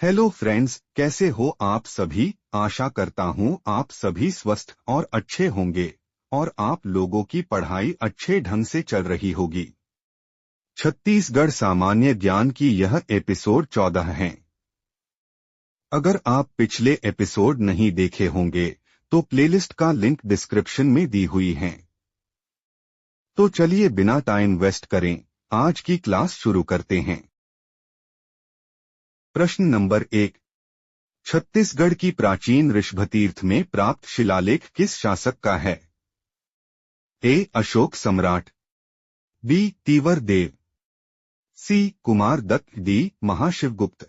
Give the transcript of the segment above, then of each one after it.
Hello friends, कैसे हो आप सभी। आशा करता हूँ आप सभी स्वस्थ और अच्छे होंगे और आप लोगों की पढ़ाई अच्छे ढंग से चल रही होगी। छत्तीसगढ़ सामान्य ज्ञान की यह एपिसोड 14 है। अगर आप पिछले एपिसोड नहीं देखे होंगे तो प्लेलिस्ट का लिंक डिस्क्रिप्शन में दी हुई है। तो चलिए बिना टाइम वेस्ट करें आज की क्लास शुरू करते हैं। प्रश्न नंबर 1। छत्तीसगढ़ की प्राचीन ऋषभतीर्थ में प्राप्त शिलालेख किस शासक का है? ए. अशोक सम्राट, बी. तीवर देव, सी. कुमार दत्त, डी. महाशिवगुप्त।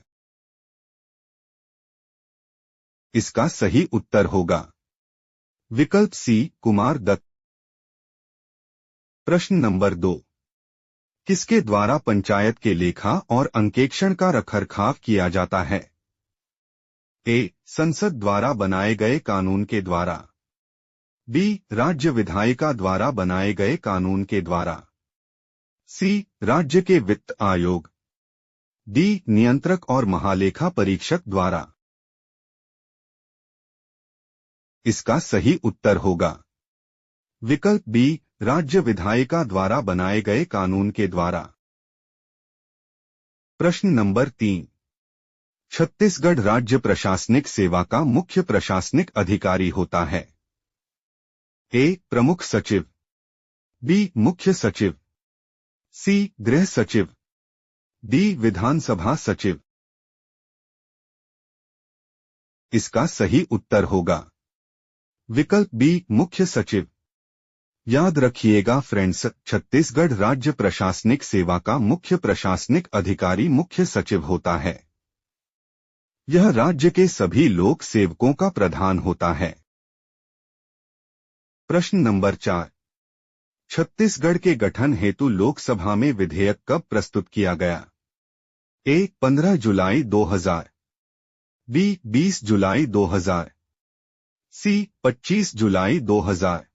इसका सही उत्तर होगा विकल्प सी, कुमार दत्त। प्रश्न नंबर 2। किसके द्वारा पंचायत के लेखा और अंकेक्षण का रखरखाव किया जाता है? ए. संसद द्वारा बनाए गए कानून के द्वारा, बी. राज्य विधायिका द्वारा बनाए गए कानून के द्वारा, सी. राज्य के वित्त आयोग, डी. नियंत्रक और महालेखा परीक्षक द्वारा। इसका सही उत्तर होगा विकल्प बी, राज्य विधायिका द्वारा बनाए गए कानून के द्वारा। प्रश्न नंबर 3। छत्तीसगढ़ राज्य प्रशासनिक सेवा का मुख्य प्रशासनिक अधिकारी होता है? ए. प्रमुख सचिव, बी. मुख्य सचिव, सी. गृह सचिव, डी. विधानसभा सचिव। इसका सही उत्तर होगा विकल्प बी, मुख्य सचिव। याद रखिएगा फ्रेंड्स, छत्तीसगढ़ राज्य प्रशासनिक सेवा का मुख्य प्रशासनिक अधिकारी मुख्य सचिव होता है। यह राज्य के सभी लोक सेवकों का प्रधान होता है। प्रश्न नंबर 4। छत्तीसगढ़ के गठन हेतु लोकसभा में विधेयक कब प्रस्तुत किया गया? ए. 15 जुलाई 2000, बी. 20 जुलाई 2000, सी. 25 जुलाई 2000,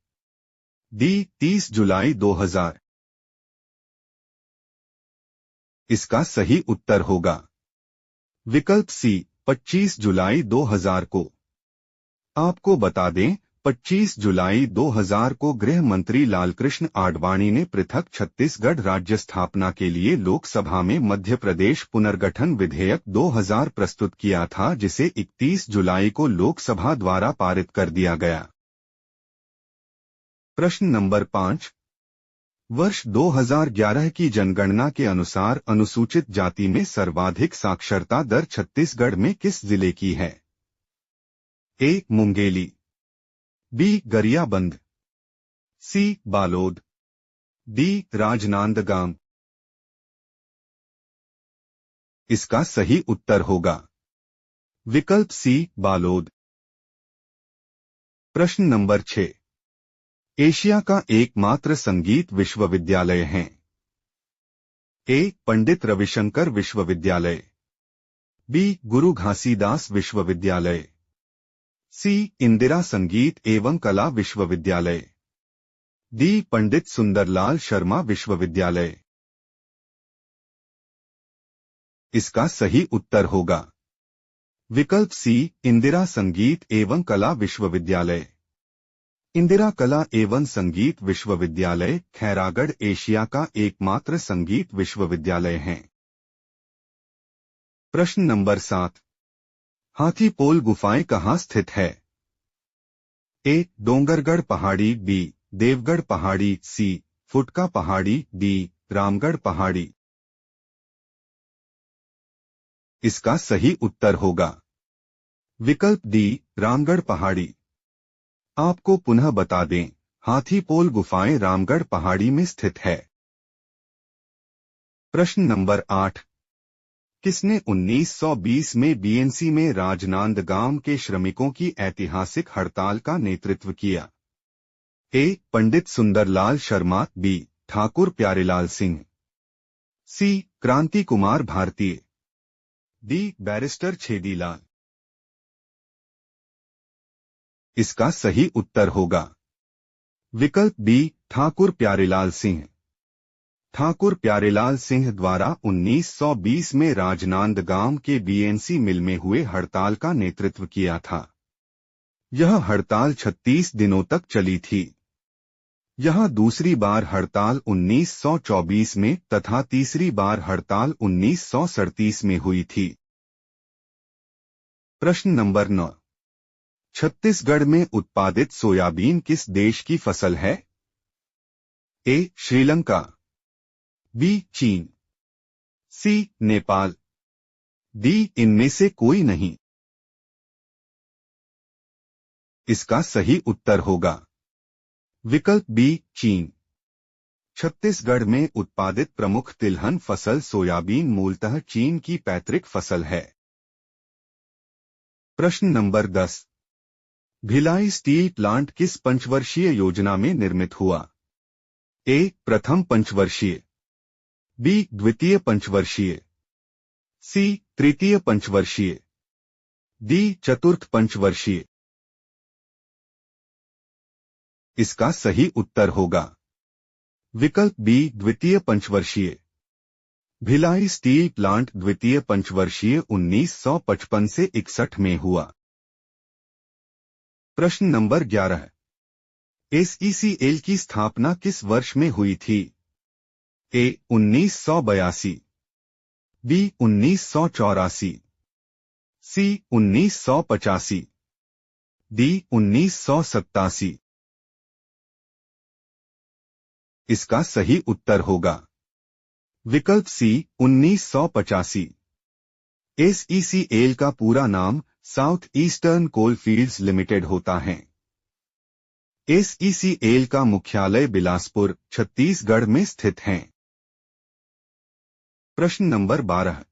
डी. 30 जुलाई 2000। इसका सही उत्तर होगा विकल्प सी, 25 जुलाई 2000 को। आपको बता दें, 25 जुलाई 2000 को गृह मंत्री लालकृष्ण आडवाणी ने पृथक छत्तीसगढ़ राज्य स्थापना के लिए लोकसभा में मध्य प्रदेश पुनर्गठन विधेयक 2000 प्रस्तुत किया था, जिसे 31 जुलाई को लोकसभा द्वारा पारित कर दिया गया। प्रश्न नंबर 5। वर्ष 2011 की जनगणना के अनुसार अनुसूचित जाति में सर्वाधिक साक्षरता दर छत्तीसगढ़ में किस जिले की है? ए. मुंगेली, बी. गरियाबंद, सी. बालोद, डी. राजनांदगांव। इसका सही उत्तर होगा विकल्प सी, बालोद। प्रश्न नंबर 6। एशिया का एकमात्र संगीत विश्वविद्यालय है? ए. पंडित रविशंकर विश्वविद्यालय, बी. गुरु घासीदास विश्वविद्यालय, सी. इंदिरा संगीत एवं कला विश्वविद्यालय, डी. पंडित सुंदरलाल शर्मा विश्वविद्यालय। इसका सही उत्तर होगा विकल्प सी, इंदिरा संगीत एवं कला विश्वविद्यालय। इंदिरा कला एवं संगीत विश्वविद्यालय खैरागढ़ एशिया का एकमात्र संगीत विश्वविद्यालय है। प्रश्न नंबर 7। हाथीपोल गुफाएं कहाँ स्थित है? ए. डोंगरगढ़ पहाड़ी, बी. देवगढ़ पहाड़ी, सी. फुटका पहाड़ी, डी. रामगढ़ पहाड़ी। इसका सही उत्तर होगा विकल्प डी, रामगढ़ पहाड़ी। आपको पुनः बता दें, हाथीपोल गुफाएं रामगढ़ पहाड़ी में स्थित है। प्रश्न नंबर 8। किसने 1920 में बीएनसी में राजनांदगांव के श्रमिकों की ऐतिहासिक हड़ताल का नेतृत्व किया? ए. पंडित सुंदरलाल शर्मा, बी. ठाकुर प्यारेलाल सिंह, सी. क्रांति कुमार भारतीय, डी. बैरिस्टर छेदीलाल। इसका सही उत्तर होगा विकल्प बी, ठाकुर प्यारेलाल सिंह। ठाकुर प्यारेलाल सिंह द्वारा 1920 में राजनांदगांव के बीएनसी मिल में हुए हड़ताल का नेतृत्व किया था। यह हड़ताल 36 दिनों तक चली थी। यह दूसरी बार हड़ताल 1924 में तथा तीसरी बार हड़ताल 1937 में हुई थी। प्रश्न नंबर 9। छत्तीसगढ़ में उत्पादित सोयाबीन किस देश की फसल है? ए. श्रीलंका, बी. चीन, सी. नेपाल, डी. इनमें से कोई नहीं। इसका सही उत्तर होगा विकल्प बी. चीन। छत्तीसगढ़ में उत्पादित प्रमुख तिलहन फसल सोयाबीन मूलतः चीन की पैतृक फसल है। प्रश्न नंबर 10। भिलाई स्टील प्लांट किस पंचवर्षीय योजना में निर्मित हुआ? ए. प्रथम पंचवर्षीय, बी. द्वितीय पंचवर्षीय, सी. तृतीय पंचवर्षीय, डी. चतुर्थ पंचवर्षीय। इसका सही उत्तर होगा विकल्प बी. द्वितीय पंचवर्षीय। भिलाई स्टील प्लांट द्वितीय पंचवर्षीय 1955 से 61 में हुआ। प्रश्न नंबर 11। एसईसीएल की स्थापना किस वर्ष में हुई थी? ए. 1982, बी. 1984, सी. 1985, डी. 1987। इसका सही उत्तर होगा विकल्प सी. 1985। एसईसीएल का पूरा नाम साउथ ईस्टर्न कोल फील्ड्स लिमिटेड होता है। एसईसीएल का मुख्यालय बिलासपुर, छत्तीसगढ़ में स्थित है। प्रश्न नंबर 12।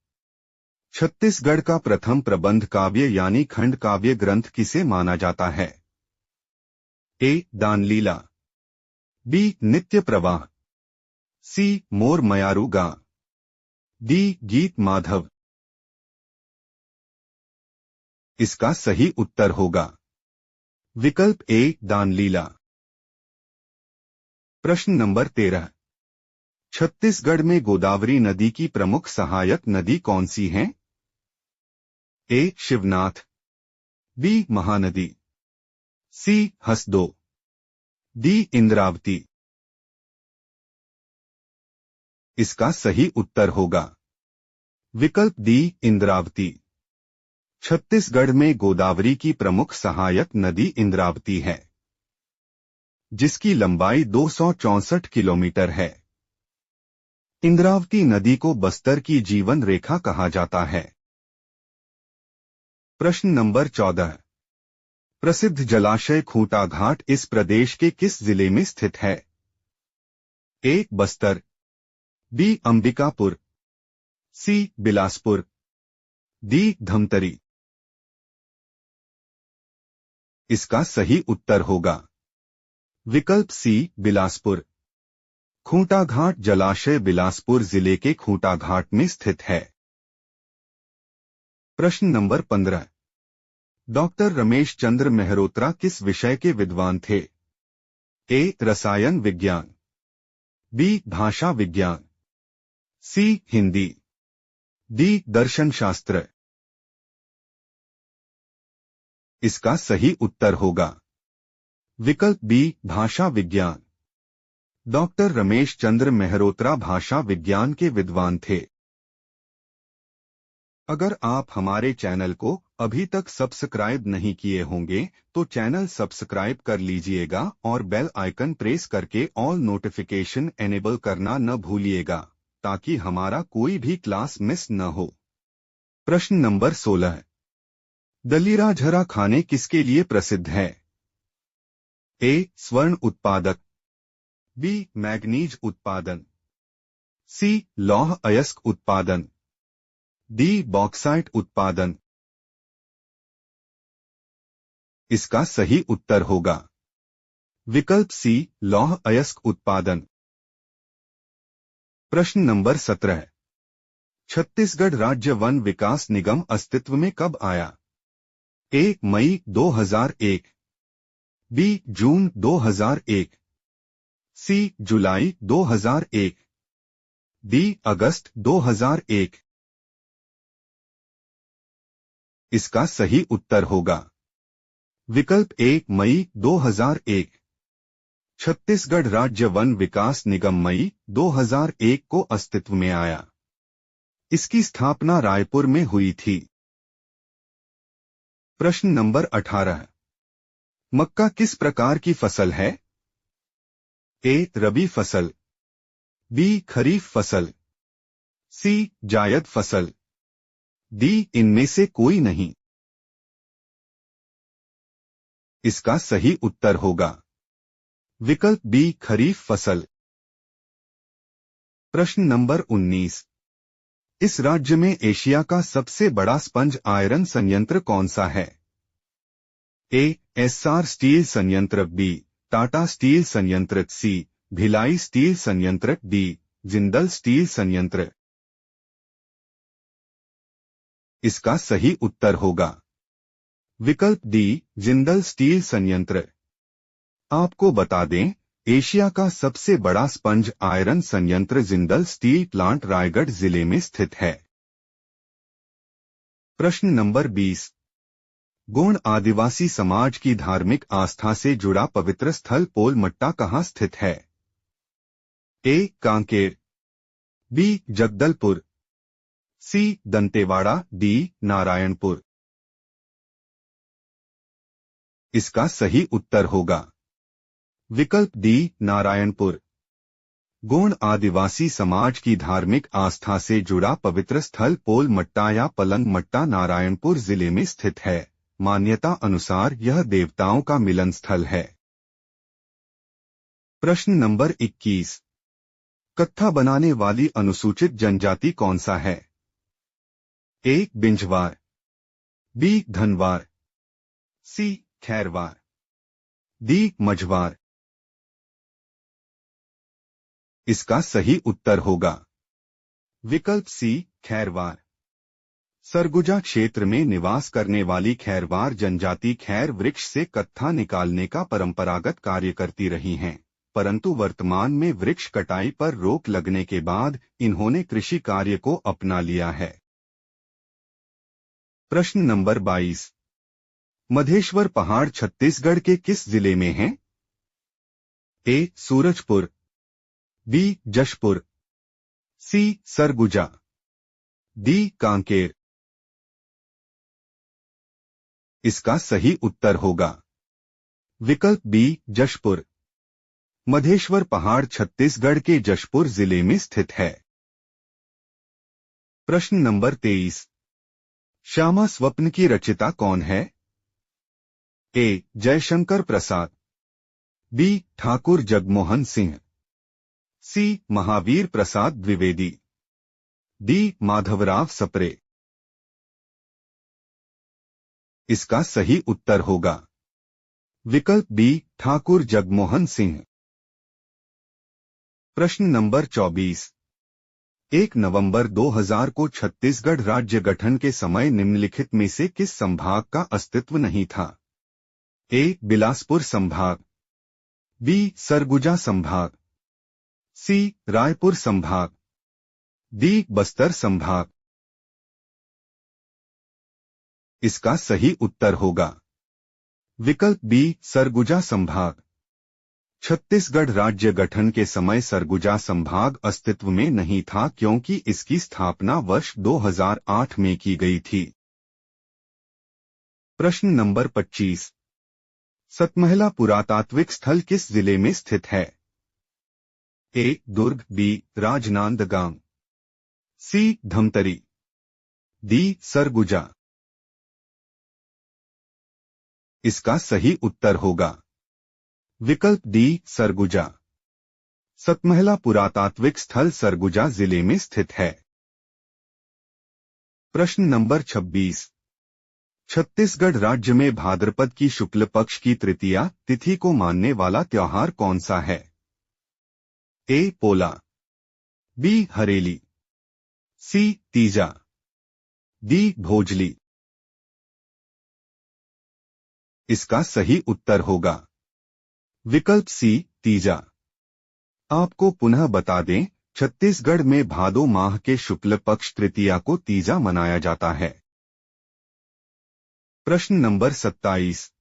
छत्तीसगढ़ का प्रथम प्रबंध काव्य यानी खंड काव्य ग्रंथ किसे माना जाता है? ए. दानलीला, बी. नित्य प्रवाह, सी. मोर मयारू गा, डी. गीत माधव। इसका सही उत्तर होगा विकल्प ए. दानलीला। प्रश्न नंबर 13। छत्तीसगढ़ में गोदावरी नदी की प्रमुख सहायक नदी कौन सी है? ए. शिवनाथ, बी. महानदी, सी. हसदो, डी. इंद्रावती। इसका सही उत्तर होगा विकल्प डी. इंद्रावती। छत्तीसगढ़ में गोदावरी की प्रमुख सहायक नदी इंद्रावती है, जिसकी लंबाई 264 किलोमीटर है। इंद्रावती नदी को बस्तर की जीवन रेखा कहा जाता है। प्रश्न नंबर 14। प्रसिद्ध जलाशय खूंटा घाट इस प्रदेश के किस जिले में स्थित है? ए. बस्तर, बी. अंबिकापुर, सी. बिलासपुर, डी. धमतरी। इसका सही उत्तर होगा विकल्प सी. बिलासपुर। खूंटा घाट जलाशय बिलासपुर जिले के खूंटा घाट में स्थित है। प्रश्न नंबर 15। डॉक्टर रमेश चंद्र मेहरोत्रा किस विषय के विद्वान थे? ए. रसायन विज्ञान, बी. भाषा विज्ञान, सी. हिंदी, डी. दर्शन शास्त्र। इसका सही उत्तर होगा विकल्प बी. भाषा विज्ञान। डॉक्टर रमेश चंद्र मेहरोत्रा भाषा विज्ञान के विद्वान थे। अगर आप हमारे चैनल को अभी तक सब्सक्राइब नहीं किए होंगे तो चैनल सब्सक्राइब कर लीजिएगा और बेल आइकन प्रेस करके ऑल नोटिफिकेशन एनेबल करना न भूलिएगा ताकि हमारा कोई भी क्लास मिस न हो। प्रश्न नंबर 16। दलीराझरा खाने किसके लिए प्रसिद्ध है? ए. स्वर्ण उत्पादक, बी. मैग्नीज उत्पादन, सी. लौह अयस्क उत्पादन, डी. बॉक्साइट उत्पादन। इसका सही उत्तर होगा विकल्प सी. लौह अयस्क उत्पादन। प्रश्न नंबर 17। छत्तीसगढ़ राज्य वन विकास निगम अस्तित्व में कब आया? ए. मई 2001, बी. जून 2001, सी. जुलाई 2001, डी अगस्त 2001। इसका सही उत्तर होगा विकल्प ए मई 2001। छत्तीसगढ़ राज्य वन विकास निगम मई 2001 को अस्तित्व में आया। इसकी स्थापना रायपुर में हुई थी। प्रश्न नंबर 18। मक्का किस प्रकार की फसल है? ए रबी फसल, बी खरीफ फसल, सी जायद फसल, डी इनमें से कोई नहीं। इसका सही उत्तर होगा विकल्प बी खरीफ फसल। प्रश्न नंबर 19। इस राज्य में एशिया का सबसे बड़ा स्पंज आयरन संयंत्र कौन सा है? ए एस्सार स्टील संयंत्र, बी टाटा स्टील संयंत्र, सी भिलाई स्टील संयंत्र, डी जिंदल स्टील संयंत्र। इसका सही उत्तर होगा विकल्प डी जिंदल स्टील संयंत्र। आपको बता दें, एशिया का सबसे बड़ा स्पंज आयरन संयंत्र जिंदल स्टील प्लांट रायगढ़ जिले में स्थित है। प्रश्न नंबर 20। गोंड आदिवासी समाज की धार्मिक आस्था से जुड़ा पवित्र स्थल पोल मट्टा कहाँ स्थित है? ए कांकेर, बी जगदलपुर, सी दंतेवाड़ा, डी नारायणपुर। इसका सही उत्तर होगा विकल्प डी नारायणपुर। गोंड आदिवासी समाज की धार्मिक आस्था से जुड़ा पवित्र स्थल पोल मट्टा या पलंग मट्टा नारायणपुर जिले में स्थित है। मान्यता अनुसार यह देवताओं का मिलन स्थल है। प्रश्न नंबर 21। कत्था बनाने वाली अनुसूचित जनजाति कौन सा है? ए बिंझवार, बी धनवार, सी खैरवार, डी मझवार। इसका सही उत्तर होगा विकल्प सी खैरवार। सरगुजा क्षेत्र में निवास करने वाली खैरवार जनजाति खैर वृक्ष से कत्था निकालने का परंपरागत कार्य करती रही हैं, परंतु वर्तमान में वृक्ष कटाई पर रोक लगने के बाद इन्होंने कृषि कार्य को अपना लिया है। प्रश्न नंबर 22। मधेश्वर पहाड़ छत्तीसगढ़ के किस जिले में है? ए सूरजपुर, बी जशपुर, सी सरगुजा, डी कांकेर। इसका सही उत्तर होगा विकल्प बी जशपुर। मधेश्वर पहाड़ छत्तीसगढ़ के जशपुर जिले में स्थित है। प्रश्न नंबर 23। श्यामा स्वप्न की रचयिता कौन है? ए जयशंकर प्रसाद, बी ठाकुर जगमोहन सिंह, सी महावीर प्रसाद द्विवेदी, डी माधवराव सप्रे। इसका सही उत्तर होगा विकल्प बी ठाकुर जगमोहन सिंह। प्रश्न नंबर 24। 1 नवंबर 2000 को छत्तीसगढ़ राज्य गठन के समय निम्नलिखित में से किस संभाग का अस्तित्व नहीं था? ए बिलासपुर संभाग, बी सरगुजा संभाग, सी रायपुर संभाग, डी बस्तर संभाग। इसका सही उत्तर होगा विकल्प बी सरगुजा संभाग। छत्तीसगढ़ राज्य गठन के समय सरगुजा संभाग अस्तित्व में नहीं था क्योंकि इसकी स्थापना वर्ष 2008 में की गई थी। प्रश्न नंबर 25। सतमहला पुरातात्विक स्थल किस जिले में स्थित है? ए दुर्ग, बी राजनांदगांव, सी धमतरी, डी सरगुजा। इसका सही उत्तर होगा विकल्प डी सरगुजा। सतमहला पुरातात्विक स्थल सरगुजा जिले में स्थित है। प्रश्न नंबर 26। छत्तीसगढ़ राज्य में भाद्रपद की शुक्ल पक्ष की तृतीया तिथि को मानने वाला त्योहार कौन सा है? ए पोला, बी हरेली, सी तीजा, डी भोजली। इसका सही उत्तर होगा विकल्प सी तीजा। आपको पुनः बता दें, छत्तीसगढ़ में भादो माह के शुक्ल पक्ष तृतीया को तीजा मनाया जाता है। प्रश्न नंबर 27।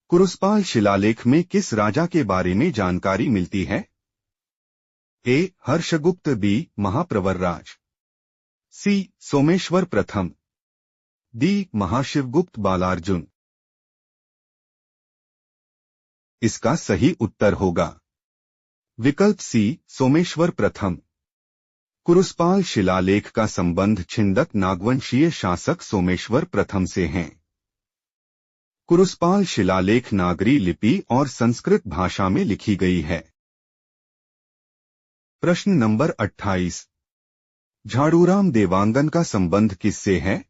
कुरुसपाल शिलालेख में किस राजा के बारे में जानकारी मिलती है? ए. हर्षगुप्त, बी. महाप्रवरराज, सी. सोमेश्वर प्रथम, डी. महाशिवगुप्त बालार्जुन। इसका सही उत्तर होगा विकल्प सी, सोमेश्वर प्रथम। कुरुसपाल शिलालेख का संबंध छिंदक नागवंशीय शासक सोमेश्वर प्रथम से है। कुरुसपाल शिलालेख नागरी लिपि और संस्कृत भाषा में लिखी गई है। प्रश्न नंबर 28। झाड़ूराम देवांगन का संबंध किससे है?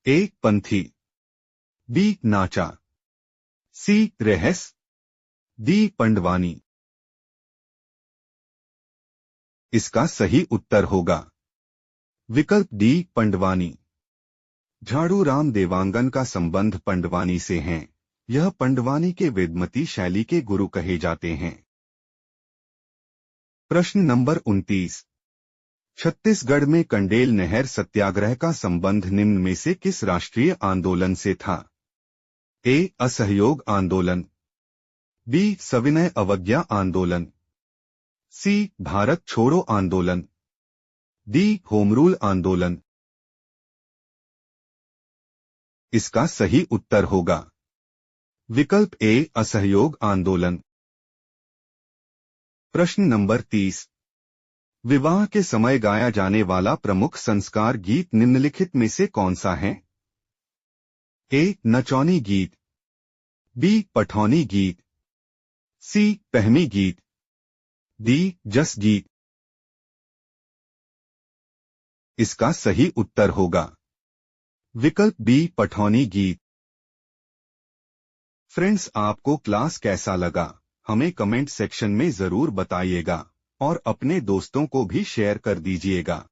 ए. पंथी, बी. नाचा, सी. रहस, डी. पंडवानी। इसका सही उत्तर होगा विकल्प डी, पंडवानी। झाड़ूराम देवांगन का संबंध पंडवानी से है। यह पंडवानी के वेदमती शैली के गुरु कहे जाते हैं। प्रश्न नंबर 29। छत्तीसगढ़ में कंडेल नहर सत्याग्रह का संबंध निम्न में से किस राष्ट्रीय आंदोलन से था? ए. असहयोग आंदोलन, बी. सविनय अवज्ञा आंदोलन, सी. भारत छोड़ो आंदोलन, डी. होमरूल आंदोलन। इसका सही उत्तर होगा विकल्प ए, असहयोग आंदोलन। प्रश्न नंबर 30। विवाह के समय गाया जाने वाला प्रमुख संस्कार गीत निम्नलिखित में से कौन सा है? ए. नचौनी गीत, बी. पठौनी गीत, सी. पहमी गीत, डी. जस गीत। इसका सही उत्तर होगा विकल्प बी, पठौनी गीत। फ्रेंड्स, आपको क्लास कैसा लगा हमें कमेंट सेक्शन में जरूर बताइएगा और अपने दोस्तों को भी शेयर कर दीजिएगा।